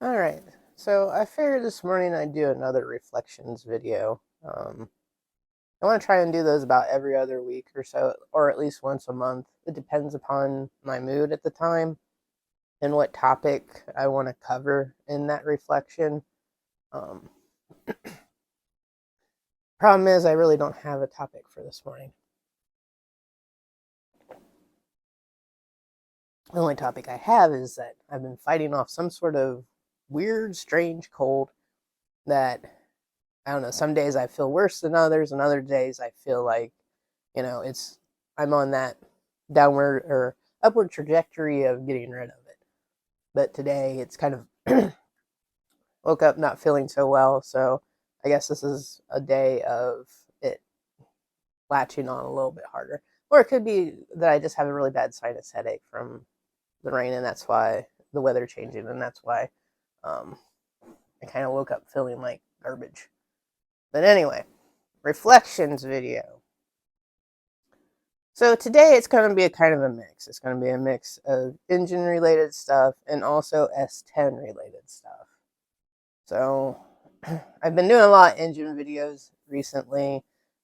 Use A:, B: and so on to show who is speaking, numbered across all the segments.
A: Alright, so I figured this morning I'd do another reflections video. I want to try and do those about every other week or so, or at least once a month. It depends upon my mood at the time and what topic I want to cover in that reflection. Um, Problem is, I really don't have a topic for this morning. The only topic I have is that I've been fighting off some sort of weird, strange cold that I don't know. Some days I feel worse than others, and other days I feel like, I'm on that downward or upward trajectory of getting rid of it. But today it's kind of woke up not feeling so well, so I guess this is a day of it latching on a little bit harder. Or it could be that I just have a really bad sinus headache from the rain, and that's why the weather changing, and that's why um, I kind of woke up feeling like garbage. But anyway, reflections video. So today it's going to be a kind of a mix. It's going to be a mix of engine related stuff and also S10 related stuff. So I've been doing a lot of engine videos recently,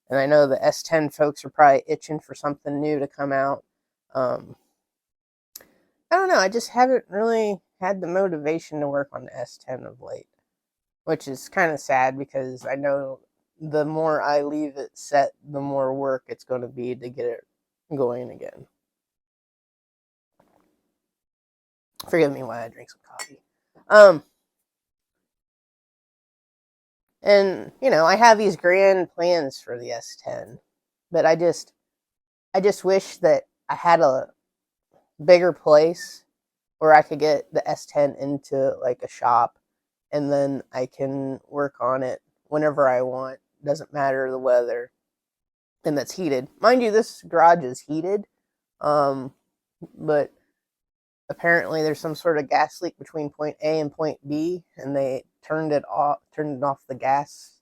A: and I know the S10 folks are probably itching for something new to come out. Um, I don't know. I just haven't really had the motivation to work on the S10 of late, which is kind of sad because I know the more I leave it set, the more work it's going to be to get it going again. Forgive me while I drink some coffee. Um, and I have these grand plans for the S10, but I just wish that I had a bigger place where I could get the S10 into like a shop, and then I can work on it whenever I want. Doesn't matter the weather, and that's heated. Mind you, this garage is heated, but apparently there's some sort of gas leak between point A and point B, and they turned off the gas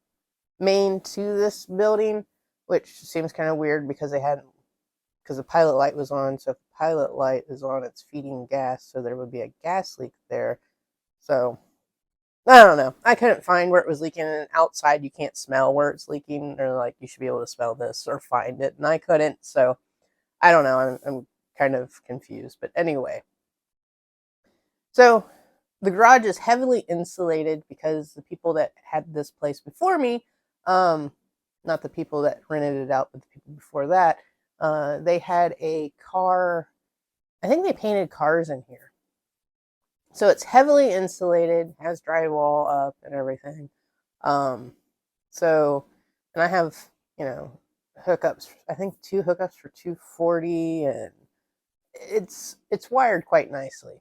A: main to this building, which seems kind of weird because the pilot light was on. So if the pilot light is on, it's feeding gas, so there would be a gas leak there. So I don't know. I couldn't find where it was leaking, and outside you can't smell where it's leaking, or like you should be able to smell this or find it, and I couldn't. So I don't know. I'm kind of confused, but anyway. So the garage is heavily insulated because the people that had this place before me, um, not the people that rented it out, but the people before that, they had a car. I think they painted cars in here. So it's heavily insulated, has drywall up and everything. Um, so, and I have, you know, hookups. I think two hookups for 240, and it's wired quite nicely.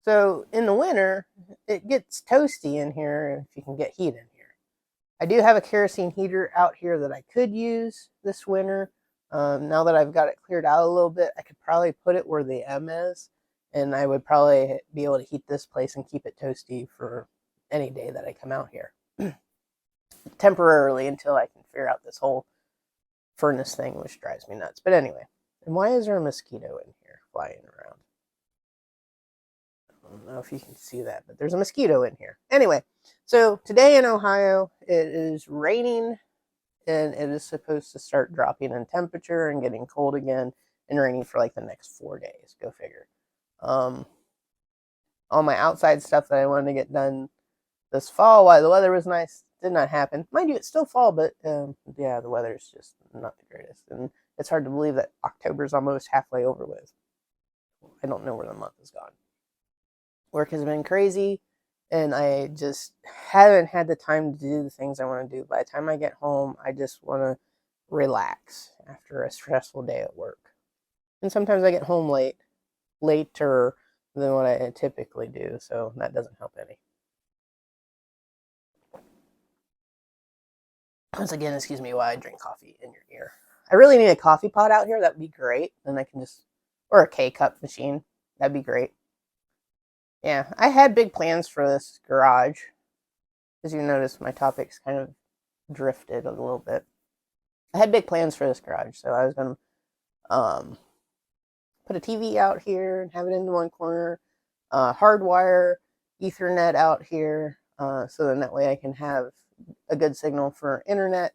A: So in the winter, it gets toasty in here if you can get heat in here. I do have a kerosene heater out here that I could use this winter. Now that I've got it cleared out a little bit, I could probably put it where the M is, and I would probably be able to heat this place and keep it toasty for any day that I come out here. Temporarily until I can figure out this whole furnace thing, which drives me nuts. But anyway, and why is there a mosquito in here flying around? I don't know if you can see that, but there's a mosquito in here. Anyway, so today in Ohio, it is raining, and it is supposed to start dropping in temperature and getting cold again and raining for like the next 4 days. Go figure. Um, all my outside stuff that I wanted to get done this fall while the weather was nice did not happen. Mind you, it's still fall, but yeah, the weather is just not the greatest. And it's hard to believe that October's almost halfway over with. I don't know where the month has gone. Work has been crazy, and I just haven't had the time to do the things I want to do. By the time I get home, I just want to relax after a stressful day at work. And sometimes I get home later than what I typically do, so that doesn't help any. Once again, excuse me while I drink coffee in your ear. I really need a coffee pot out here. That would be great. Then I can or a K-cup machine. That'd be great. Yeah, I had big plans for this garage. As you notice, my topics kind of drifted a little bit. I had big plans for this garage, so I was going to put a TV out here and have it in one corner, hardwire Ethernet out here, so then that way I can have a good signal for internet.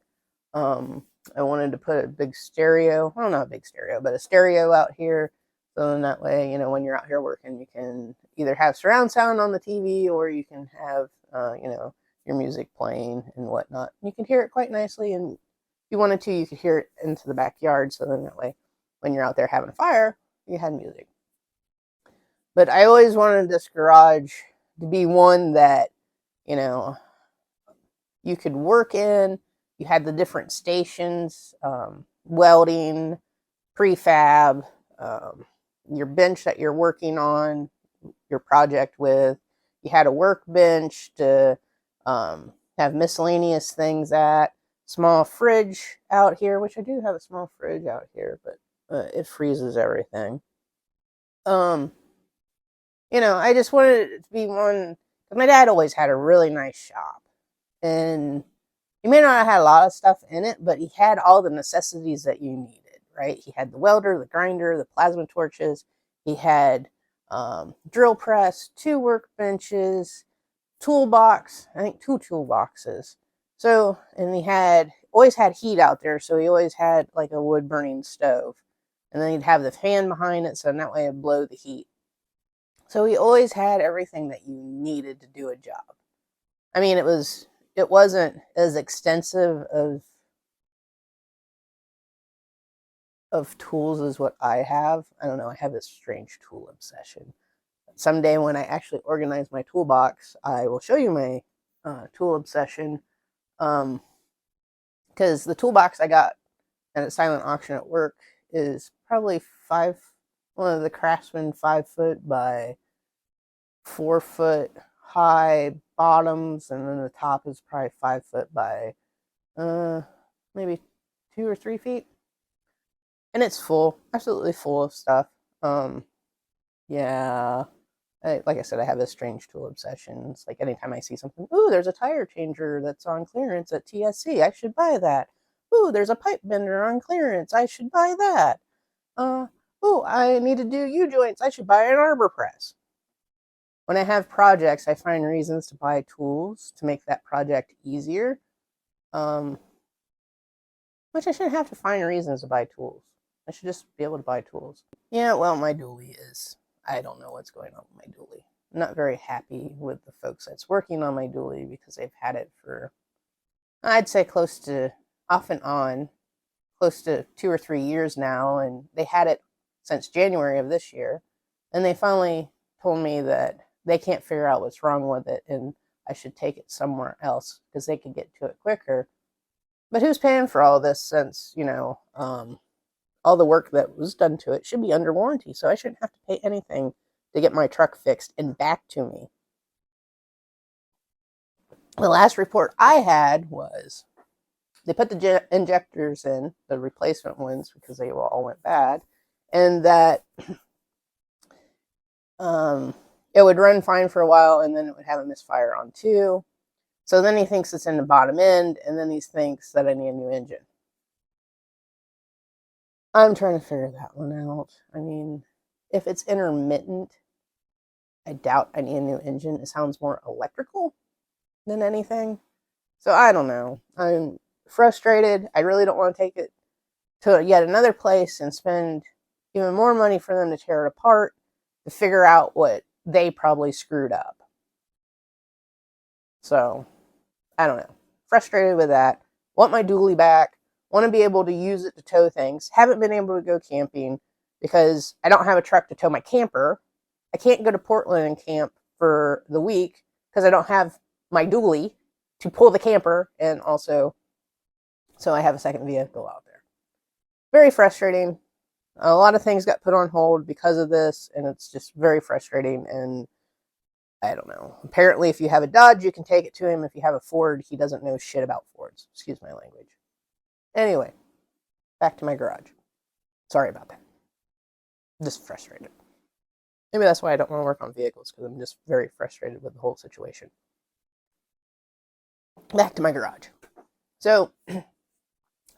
A: I wanted to put a big stereo, well, not a big stereo, but a stereo out here. So then that way, you know, when you're out here working, you can either have surround sound on the TV or you can have, you know, your music playing and whatnot. You can hear it quite nicely, and if you wanted to, you could hear it into the backyard. So then that way, when you're out there having a fire, you had music. But I always wanted this garage to be one that, you know, you could work in. You had the different stations, welding, prefab, your bench that you're working on, your project with. You had a workbench to have miscellaneous things at. Small fridge out here, which I do have a small fridge out here, but it freezes everything. You know, I just wanted it to be one. My dad always had a really nice shop, and he may not have had a lot of stuff in it, but he had all the necessities that you needed, right? He had the welder, the grinder, the plasma torches. He had drill press, 2 workbenches, toolbox, I think 2 toolboxes. So, and he had always had heat out there, so he always had like a wood burning stove. And then he'd have the fan behind it, so that way it'd blow the heat. So he always had everything that you needed to do a job. I mean, it wasn't as extensive of tools as what I have. I don't know, I have this strange tool obsession. Someday when I actually organize my toolbox, I will show you my tool obsession. Because the toolbox I got at a silent auction at work is probably one of the Craftsman 5-foot by 4-foot high bottoms, and then the top is probably 5-foot by maybe 2 or 3 feet. And it's full, absolutely full of stuff. Yeah. Like I said, I have this strange tool obsession. It's like anytime I see something, ooh, there's a tire changer that's on clearance at TSC. I should buy that. Ooh, there's a pipe bender on clearance. I should buy that. Ooh, I need to do U-joints. I should buy an arbor press. When I have projects, I find reasons to buy tools to make that project easier. Which I shouldn't have to find reasons to buy tools. I should just be able to buy tools. Yeah, well, my dually is, I don't know what's going on with my dually. I'm not very happy with the folks that's working on my dually because they've had it for, I'd say close to, off and on, close to 2 or 3 years now, and they had it since January of this year. And they finally told me that they can't figure out what's wrong with it and I should take it somewhere else because they could get to it quicker. But who's paying for all this since, you know, all the work that was done to it should be under warranty, so I shouldn't have to pay anything to get my truck fixed and back to me. The last report I had was they put the injectors in, the replacement ones, because they all went bad, and that it would run fine for a while, and then it would have a misfire on 2. So then he thinks it's in the bottom end, and then he thinks that I need a new engine. I'm trying to figure that one out. I mean, if it's intermittent, I doubt I need a new engine. It sounds more electrical than anything. So I don't know. I'm frustrated. I really don't want to take it to yet another place and spend even more money for them to tear it apart to figure out what they probably screwed up. So, I don't know. Frustrated with that. Want my dually back. Want to be able to use it to tow things. Haven't been able to go camping because I don't have a truck to tow my camper. I can't go to Portland and camp for the week because I don't have my dually to pull the camper, and also so I have a second vehicle out there. Very frustrating. A lot of things got put on hold because of this, and it's just very frustrating. And I don't know. Apparently, if you have a Dodge, you can take it to him. If you have a Ford, he doesn't know shit about Fords. Excuse my language. Anyway, back to my garage. Sorry about that. I'm just frustrated. Maybe that's why I don't want to work on vehicles, because I'm just very frustrated with the whole situation. Back to my garage. So, I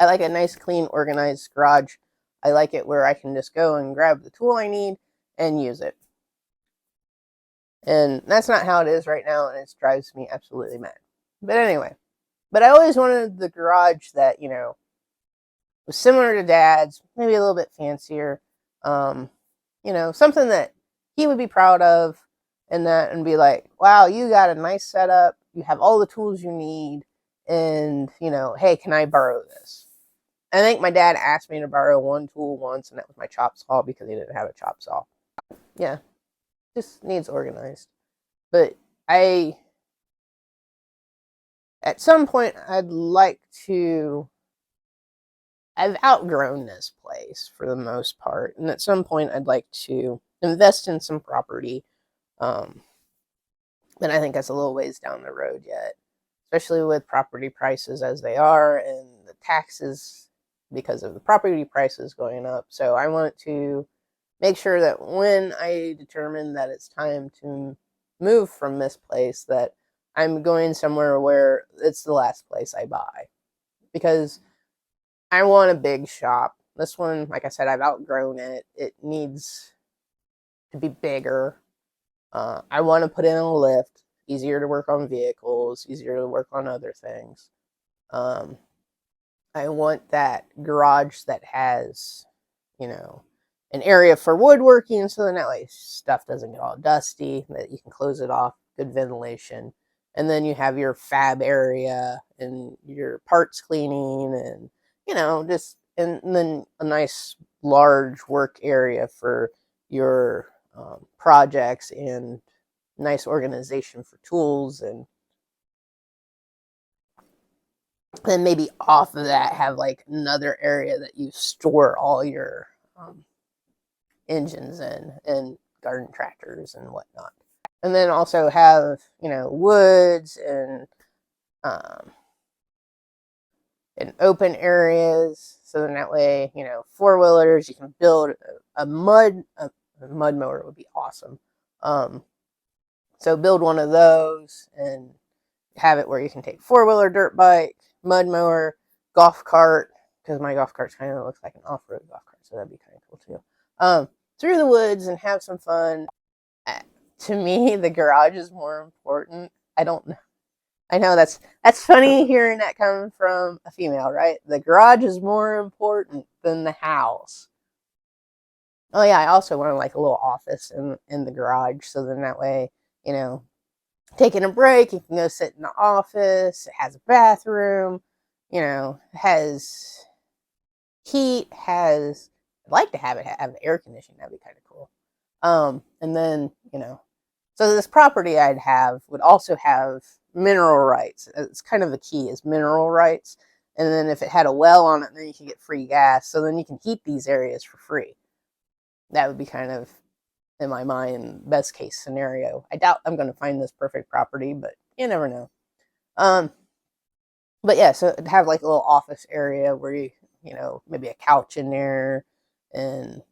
A: like a nice, clean, organized garage. I like it where I can just go and grab the tool I need and use it. And that's not how it is right now, and it drives me absolutely mad. But anyway, but I always wanted the garage that, was similar to Dad's, maybe a little bit fancier. Um, something that he would be proud of, and be like, wow, you got a nice setup. You have all the tools you need. And, hey, can I borrow this? I think my dad asked me to borrow one tool once, and that was my chop saw because he didn't have a chop saw. Yeah, just needs organized. But at some point, I've outgrown this place for the most part. And at some point, I'd like to invest in some property. But I think that's a little ways down the road yet, especially with property prices as they are and the taxes because of the property prices going up. So I want to make sure that when I determine that it's time to move from this place, that I'm going somewhere where it's the last place I buy. Because I want a big shop. This one, like I said, I've outgrown it. It needs to be bigger. I want to put in a lift. Easier to work on vehicles, easier to work on other things. I want that garage that has, an area for woodworking, so then that way stuff doesn't get all dusty, that you can close it off, good ventilation. And then you have your fab area and your parts cleaning and, and then a nice large work area for your projects and nice organization for tools. And then maybe off of that have like another area that you store all your engines in and garden tractors and whatnot. And then also have, woods um, and open areas. So then that way, four-wheelers, you can build a mud mower would be awesome. So build one of those and have it where you can take four-wheeler, dirt bike, mud mower, golf cart, because my golf cart kind of looks like an off-road golf cart, so that'd be kind of cool too. Through the woods and have some fun. To me, the garage is more important. I don't know. I know that's funny hearing that coming from a female, right? The garage is more important than the house. Oh yeah, I also want like a little office in the garage, so then that way, taking a break, you can go sit in the office. It has a bathroom, has heat, I'd like to have it have air conditioning. That'd be kind of cool. And then, so this property I'd have would also have mineral rights. It's kind of the key is mineral rights. And then if it had a well on it, then you can get free gas. So then you can heat these areas for free. That would be kind of, in my mind, best case scenario. I doubt I'm going to find this perfect property, but you never know. But yeah, so have like a little office area where maybe a couch in there and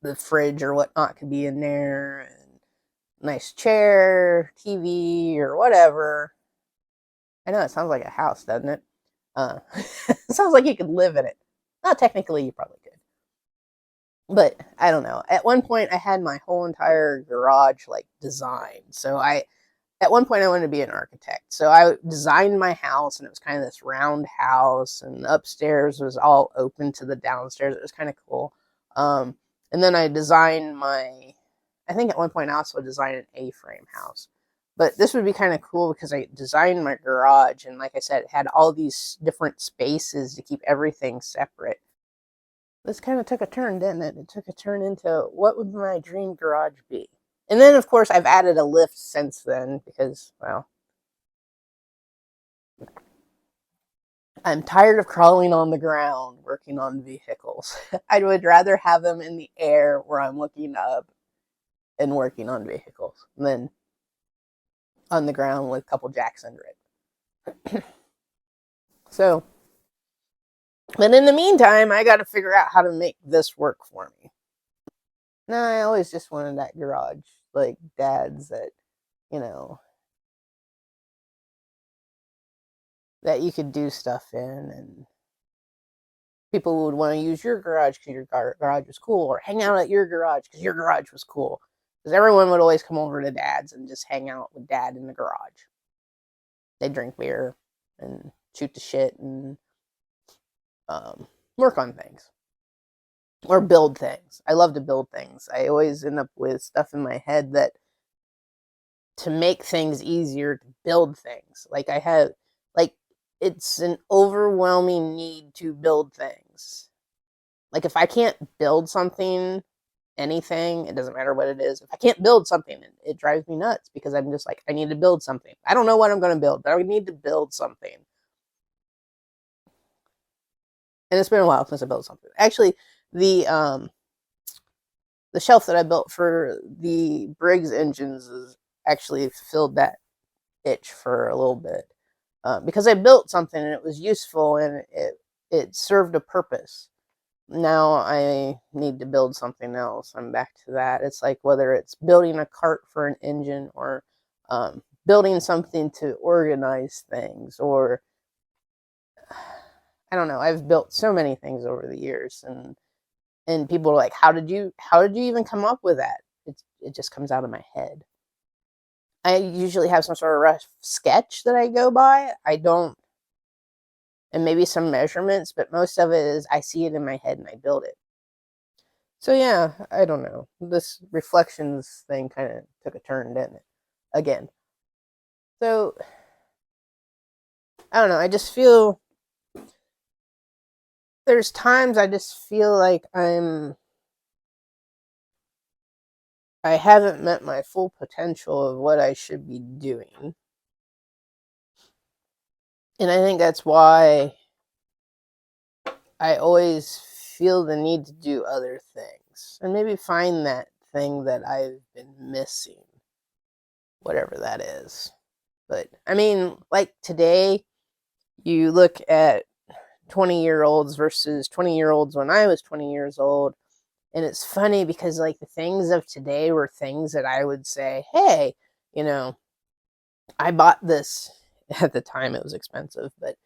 A: the fridge or whatnot could be in there and nice chair, TV or whatever. I know it sounds like a house, doesn't it? It sounds like you could live in it. Not technically, you probably could. But I don't know. At one point, I had my whole entire garage like designed. So at one point, I wanted to be an architect. So I designed my house, and it was kind of this round house, and the upstairs was all open to the downstairs. It was kind of cool. And then I designed I think at one point I also designed an A-frame house. But this would be kind of cool because I designed my garage, and like I said, it had all these different spaces to keep everything separate. This kind of took a turn, didn't it? It took a turn into what would my dream garage be? And then, of course, I've added a lift since then because, well, I'm tired of crawling on the ground working on vehicles. I would rather have them in the air where I'm looking up and working on vehicles than on the ground with a couple jacks under it. So, but in the meantime, I got to figure out how to make this work for me. No, I always just wanted that garage, like Dad's, that, that you could do stuff in, and people would want to use your garage because your garage was cool, or hang out at your garage because your garage was cool. Because everyone would always come over to Dad's and just hang out with Dad in the garage. They'd drink beer and shoot the shit and work on things. Or build things. I love to build things. I always end up with stuff in my head that to make things easier to build things. Like I have, like, it's an overwhelming need to build things. Like if I can't build something, anything, it doesn't matter what it is. If I can't build something, it drives me nuts because I'm just like, I need to build something. I don't know what I'm going to build, but I need to build something. And it's been a while since I built something. Actually, the shelf that I built for the Briggs engines is actually filled that itch for a little bit. Because I built something and it was useful and it served a purpose. Now I need to build something else. I'm back to that. It's like whether it's building a cart for an engine or building something to organize things, or I don't know. I've built so many things over the years, and people are like, how did you even come up with that? It just comes out of my head. I usually have some sort of rough sketch that I go by. I don't, and maybe some measurements, but most of it is I see it in my head and I build it. So yeah, I don't know. This reflections thing kind of took a turn, didn't it? Again. So I don't know. I just feel there's times I just feel like I haven't met my full potential of what I should be doing. And I think that's why I always feel the need to do other things and maybe find that thing that I've been missing, whatever that is. But I mean, like today, you look at 20-year-olds versus 20-year-olds when I was 20 years old. And it's funny because like the things of today were things that I would say, hey, I bought this. At the time it was expensive, but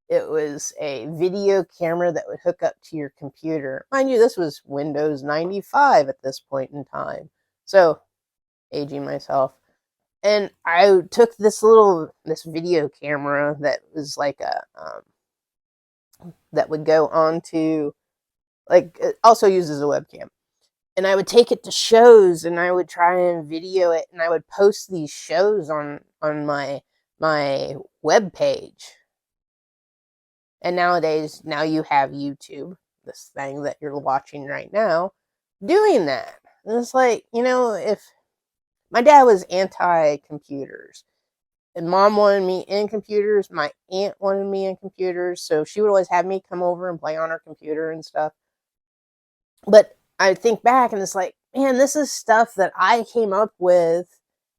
A: it was a video camera that would hook up to your computer. Mind you, this was Windows 95 at this point in time. So, aging myself. And I took this video camera that was like that would go onto, like, it also uses a webcam. And I would take it to shows and I would try and video it and I would post these shows on my web page. And nowadays, now you have YouTube, this thing that you're watching right now, doing that. And it's like, if my dad was anti-computers, and mom wanted me in computers, my aunt wanted me in computers, so she would always have me come over and play on her computer and stuff. But I think back and it's like, man, this is stuff that I came up with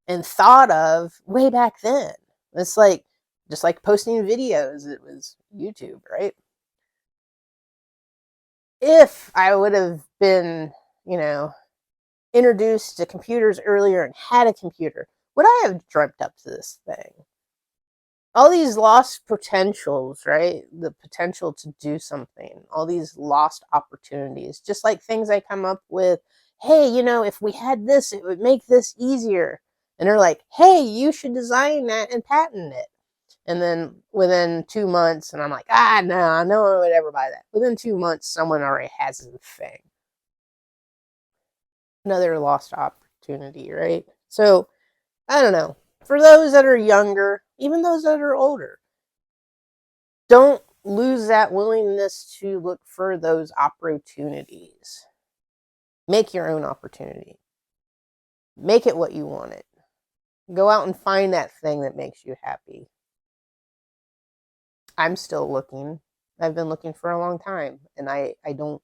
A: and thought of way back then. It's like, just like posting videos, it was YouTube, right? If I would have been, introduced to computers earlier and had a computer, would I have dreamt up to this thing? All these lost potentials, right? The potential to do something, all these lost opportunities, just like things I come up with. Hey, if we had this, it would make this easier. And they're like, hey, you should design that and patent it. And then within 2 months, and I'm like, no, no one would ever buy that. Within 2 months, someone already has the thing. Another lost opportunity, right? So, I don't know. For those that are younger, even those that are older, don't lose that willingness to look for those opportunities. Make your own opportunity. Make it what you want it. Go out and find that thing that makes you happy. I'm still looking. I've been looking for a long time, and I don't.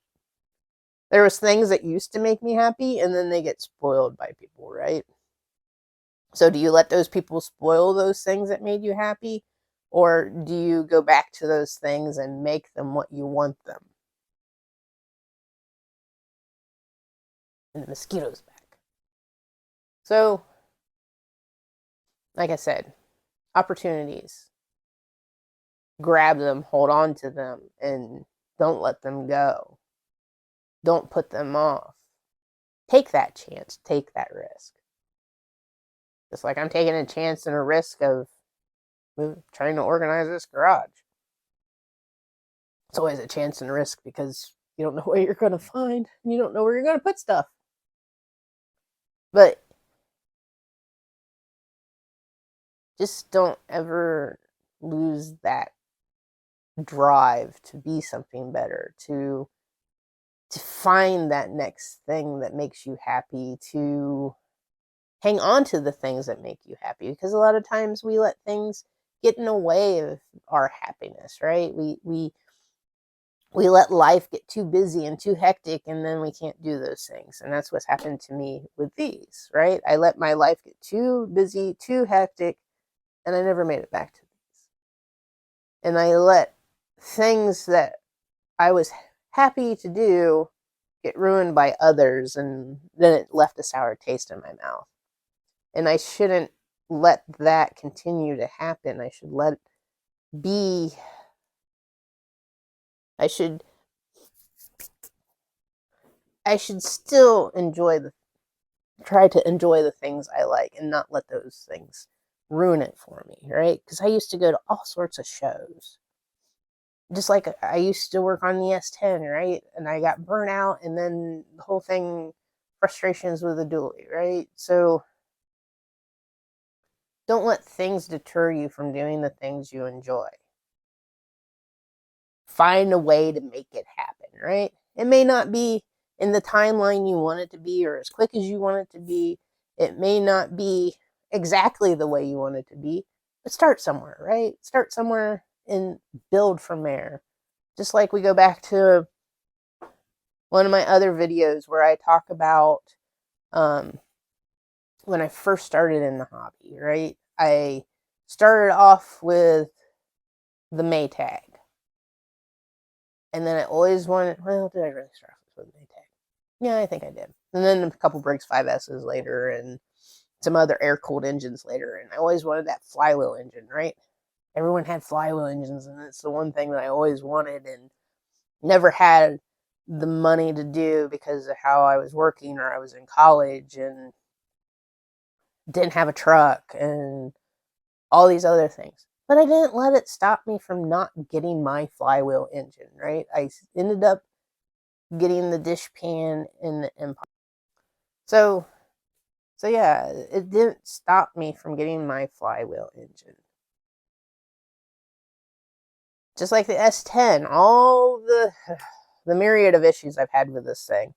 A: There was things that used to make me happy, and then they get spoiled by people, right? So do you let those people spoil those things that made you happy? Or do you go back to those things and make them what you want them? And the mosquito's back. So, like I said, opportunities. Grab them, hold on to them, and don't let them go. Don't put them off. take that chance, take that risk. Just like I'm taking a chance and a risk of trying to organize this garage. It's always a chance and a risk because you don't know what you're going to find and you don't know where you're going to put stuff. But just don't ever lose that drive to be something better, to find that next thing that makes you happy, to hang on to the things that make you happy, because a lot of times we let things get in the way of our happiness, right? We let life get too busy and too hectic, and then we can't do those things. And that's what's happened to me with these, right? I let my life get too busy, too hectic, and I never made it back to these. And I let things that I was happy to do get ruined by others, and then it left a sour taste in my mouth. And I shouldn't let that continue to happen. I should let it be. I should still try to enjoy the things I like and not let those things ruin it for me, right? Because I used to go to all sorts of shows. Just like I used to work on the S10, right? And I got burnt out, and then the whole thing, frustrations with the dually, right? So don't let things deter you from doing the things you enjoy. Find a way to make it happen, right? It may not be in the timeline you want it to be or as quick as you want it to be. It may not be exactly the way you want it to be, but start somewhere, right? Start somewhere and build from there. Just like we go back to one of my other videos where I talk about when I first started in the hobby, right? I started off with the Maytag. And then I always wanted, well, did I really start off with the Maytag? Yeah, I think I did. And then a couple Briggs 5S's later and some other air-cooled engines later. And I always wanted that flywheel engine, right? Everyone had flywheel engines, and it's the one thing that I always wanted and never had the money to do because of how I was working, or I was in college and didn't have a truck and all these other things. But I didn't let it stop me from not getting my flywheel engine, right? I ended up getting the dish pan in the Empire. So yeah, it didn't stop me from getting my flywheel engine. Just like the S10, all the myriad of issues I've had with this thing,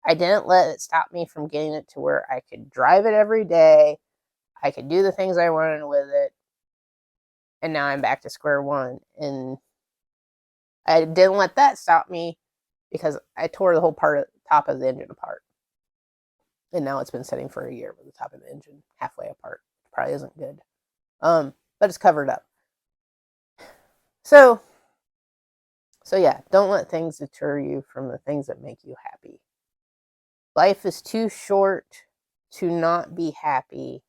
A: I didn't let it stop me from getting it to where I could drive it every day. I could do the things I wanted with it. And now I'm back to square one. And I didn't let that stop me because I tore the whole top of the engine apart. And now it's been sitting for a year with the top of the engine halfway apart. Probably isn't good. But it's covered up. So yeah, don't let things deter you from the things that make you happy. Life is too short to not be happy.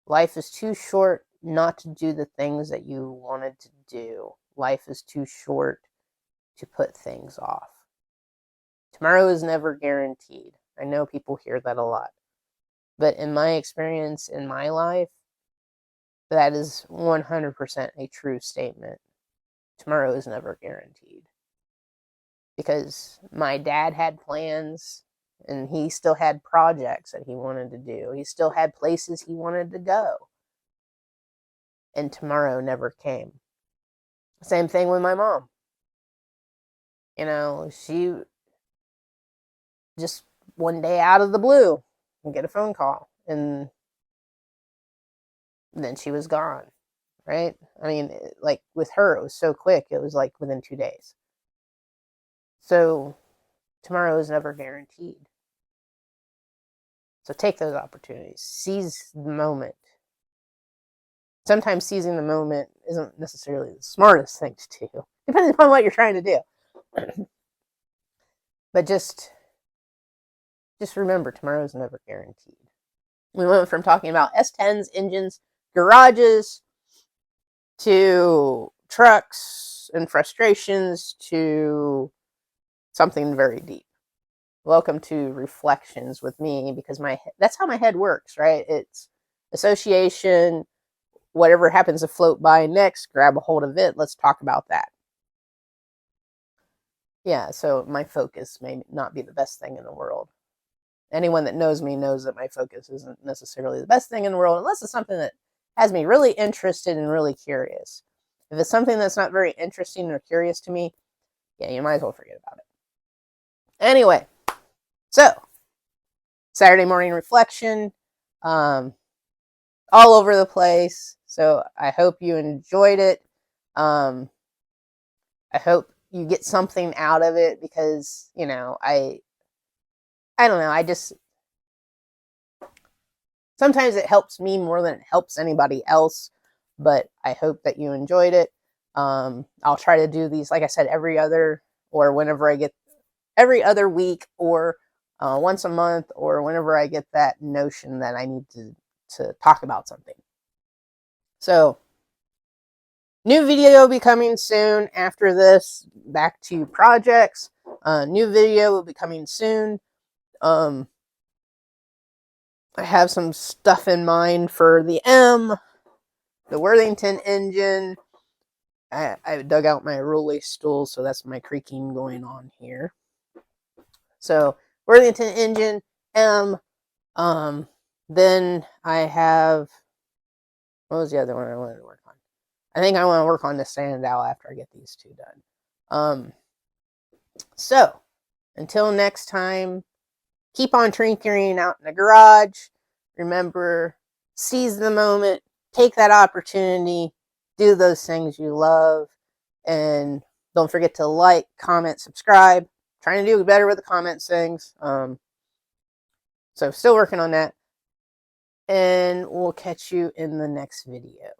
A: Life is too short not to do the things that you wanted to do. Life is too short to put things off. Tomorrow is never guaranteed. I know people hear that a lot. But in my experience in my life, that is 100% a true statement. Tomorrow is never guaranteed. Because my dad had plans, and he still had projects that he wanted to do. He still had places he wanted to go. And tomorrow never came. Same thing with my mom. You know, she just one day out of the blue and get a phone call, and then she was gone, right? I mean, like with her, it was so quick. It was like within 2 days. So tomorrow is never guaranteed. So take those opportunities. Seize the moment. Sometimes seizing the moment isn't necessarily the smartest thing to do, depending upon what you're trying to do. But just remember, tomorrow is never guaranteed. We went from talking about S10s, engines, garages, to trucks and frustrations, to something very deep. Welcome to Reflections with me, because that's how my head works, right? It's association, whatever happens to float by next, grab a hold of it. Let's talk about that. Yeah, so my focus may not be the best thing in the world. Anyone that knows me knows that my focus isn't necessarily the best thing in the world, unless it's something that has me really interested and really curious. If it's something that's not very interesting or curious to me, yeah, you might as well forget about it. Anyway, so Saturday morning reflection, all over the place. So I hope you enjoyed it. I hope you get something out of it, because, I don't know. I just, sometimes it helps me more than it helps anybody else, but I hope that you enjoyed it. I'll try to do these, like I said, every other, or whenever I get, every other week, or once a month, or whenever I get that notion that I need to talk about something. So, new video will be coming soon after this. Back to projects. New video will be coming soon. I have some stuff in mind for the the Worthington engine. I dug out my rolly stool, so that's my creaking going on here. So, Worthington engine, then I have, what was the other one I wanted to work on? I think I want to work on the Sandow after I get these two done. So, until next time, keep on tinkering out in the garage. Remember, seize the moment, take that opportunity, do those things you love, and don't forget to like, comment, subscribe. Trying to do better with the comments things. So still working on that. And we'll catch you in the next video.